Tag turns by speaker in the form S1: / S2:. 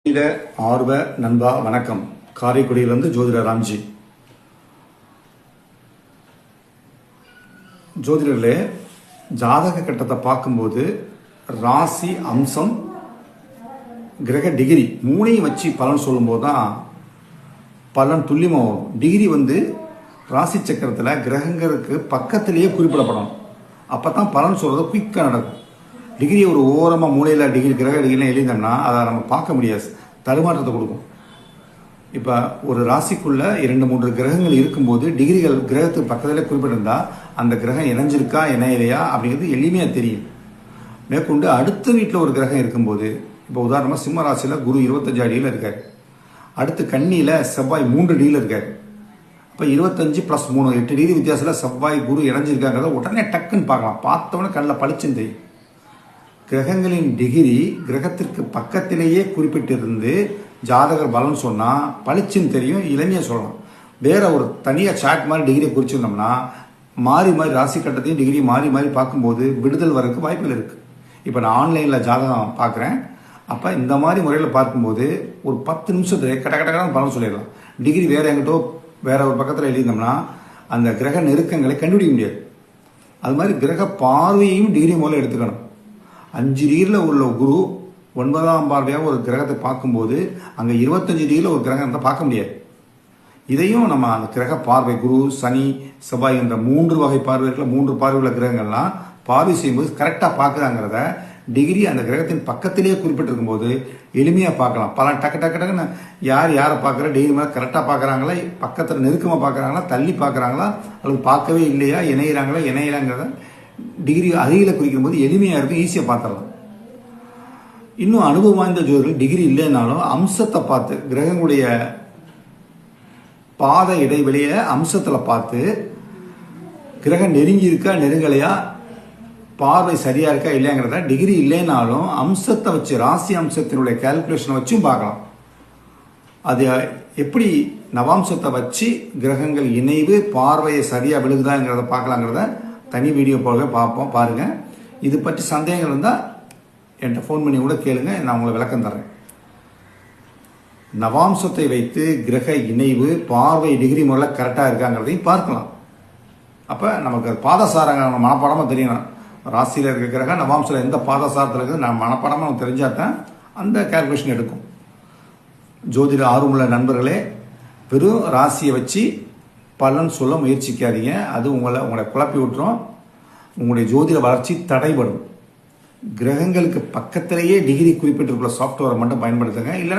S1: ஜோதிட ஆர்வ நண்பா வணக்கம். காரைக்குடியிலிருந்து ஜோதிடர் ராம்ஜி. ஜோதிடர்களே, ஜாதக கட்டத்தை பார்க்கும்போது ராசி, அம்சம், கிரக டிகிரி மூணையும் வச்சு பலன் சொல்லும்போது தான் பலன் துல்லியமாக வரும். டிகிரி ராசி சக்கரத்தில் கிரகங்களுக்கு பக்கத்திலேயே குறிப்பிடப்படணும். அப்போ தான் பலன் சொல்கிறது குயிக்காக நடக்கும். டிகிரி ஒரு ஓரமாக மூலையில் டிகிரி கிரக டிகிரிலாம் எழுதினோம்னா அதை நம்ம பார்க்க முடியாது, தடுமாற்றத்தை கொடுக்கும். இப்போ ஒரு ராசிக்குள்ள 2-3 கிரகங்கள் இருக்கும்போது டிகிரிகள் கிரகத்துக்கு பக்கத்தில் குறிப்பிட்டிருந்தால் அந்த கிரகம் இணைஞ்சிருக்கா இணையலையா அப்படிங்கிறது எளிமையாக தெரியும். மேற்கொண்டு அடுத்த வீட்டில் ஒரு கிரகம் இருக்கும்போது, இப்போ உதாரணமாக சிம்ம ராசியில் குரு 25 அடியில் இருக்கார், அடுத்து கன்னியில் செவ்வாய் 3 டிகிரியில் இருக்கார். இப்போ 25 + 3 8 டிகிரி வித்தியாசத்தில் செவ்வாய் குரு இணைஞ்சிருக்காங்கிறத உடனே டக்குன்னு பார்க்கலாம். பார்த்தவொடனே கண்ணில் பளிச்சுன்னு தெரியும். கிரகங்களின் டிகிரி கிரகத்திற்கு பக்கத்திலேயே குறிப்பிட்டிருந்து ஜாதகர் பலன் சொன்னால் பளிச்சுன்னு தெரியும், இளமையாக சொல்லலாம். வேற ஒரு தனியாக சாட் மாதிரி டிகிரியை குறிச்சிருந்தோம்னா மாறி மாறி ராசி கட்டத்தையும் டிகிரி மாறி மாறி பார்க்கும்போது விடுதல் வரக்கு வாய்ப்புகள் இருக்குது. இப்போ நான் ஆன்லைனில் ஜாதகம் பார்க்குறேன். அப்போ இந்த மாதிரி முறையில் பார்க்கும்போது ஒரு 10 நிமிஷத்துல கட்ட பலன் சொல்லிடலாம். டிகிரி வேற எங்கிட்டோ வேற ஒரு பக்கத்தில் எழுதியிருந்தோம்னா அந்த கிரக நெருக்கங்களை கண்டுபிடிக்க முடியாது. அது மாதிரி கிரக பார்வையையும் டிகிரி மூலம் எடுத்துக்கணும். 5 டிகிரியில் உள்ள குரு 9ஆம் பார்வையாக ஒரு கிரகத்தை பார்க்கும்போது அங்கே 25 டிகிரியில் ஒரு கிரகத்தை பார்க்க முடியாது. இதையும் நம்ம அந்த கிரக பார்வை, குரு, சனி, செவ்வாய் என்ற 3 வகை பார்வைகளில் 3 பார்வையுள்ள கிரகங்கள்லாம் பார்வை செய்யும்போது கரெக்டாக பார்க்குறாங்கிறத டிகிரி அந்த கிரகத்தின் பக்கத்திலேயே குறிப்பிட்டிருக்கும் போது எளிமையாக பார்க்கலாம். பல டக்குன்னு யார் யாரை பார்க்குற டிகிரி மேலே கரெக்டாக பார்க்குறாங்களா, பக்கத்தில் நெருக்கமாக பார்க்குறாங்களா, தள்ளி பார்க்குறாங்களா, அல்லது பார்க்கவே இல்லையா, இணையிறாங்கிறத டிகிரி அருகில் குறிக்கும் போது எளிமையாக இருக்கும், ஈஸியாக பார்த்துடலாம். இன்னும் அனுபவம் வாய்ந்த ஜோதிடர்கள் டிகிரி இல்லைன்னாலும் அம்சத்தை பார்த்து, கிரகங்களுடைய பாத இடைவெளியை அம்சத்தில் பார்த்து கிரகம் நெருங்கி இருக்கா நெருங்கலையா, பார்வை சரியா இருக்கா இல்லையாங்கிறத டிகிரி இல்லைனாலும் அம்சத்தை வச்சு, ராசி அம்சத்தினுடைய கால்குலேஷனை வச்சும் பார்க்கலாம். அது எப்படி நவாம்சத்தை வச்சு கிரகங்கள் இணைவு பார்வையை சரியாக விழுகுதாங்கிறத பார்க்கலாங்கிறத தனி வீடியோ போக பார்ப்போம், பாருங்க. இது பற்றி சந்தேகங்கள் இருந்தால் என்கிட்ட ஃபோன் பண்ணி கூட கேளுங்க, நான் உங்களுக்கு விளக்கம் தரேன். நவாம்சத்தை வைத்து கிரக இணைவு பார்வை டிகிரி முறையில் கரெக்டாக இருக்காங்கிறதையும் பார்க்கலாம். அப்போ நமக்கு பாதசாரங்க நம்ம மனப்பாடமாக தெரியணும். ராசியில் இருக்க கிரகம் நவாம்சில் எந்த பாதசாரத்தில் இருக்குது நான் மனப்பாடமாக நம்ம தெரிஞ்சால் தான் அந்த கால்குலேஷன் எடுக்கும். ஜோதிட ஆர்வமுள்ள நண்பர்களே, வெறும் ராசியை வச்சு பலன் சொல்ல முயற்சிக்காதீங்க. அது உங்களை குழப்பி விட்டுரும். உங்களுடைய ஜோதிட வளர்ச்சி தடைபடும். கிரகங்களுக்கு பக்கத்திலேயே டிகிரி குறிப்பிட்டிருக்கிற சாஃப்ட்வேரை மட்டும் பயன்படுத்துங்க. இல்லை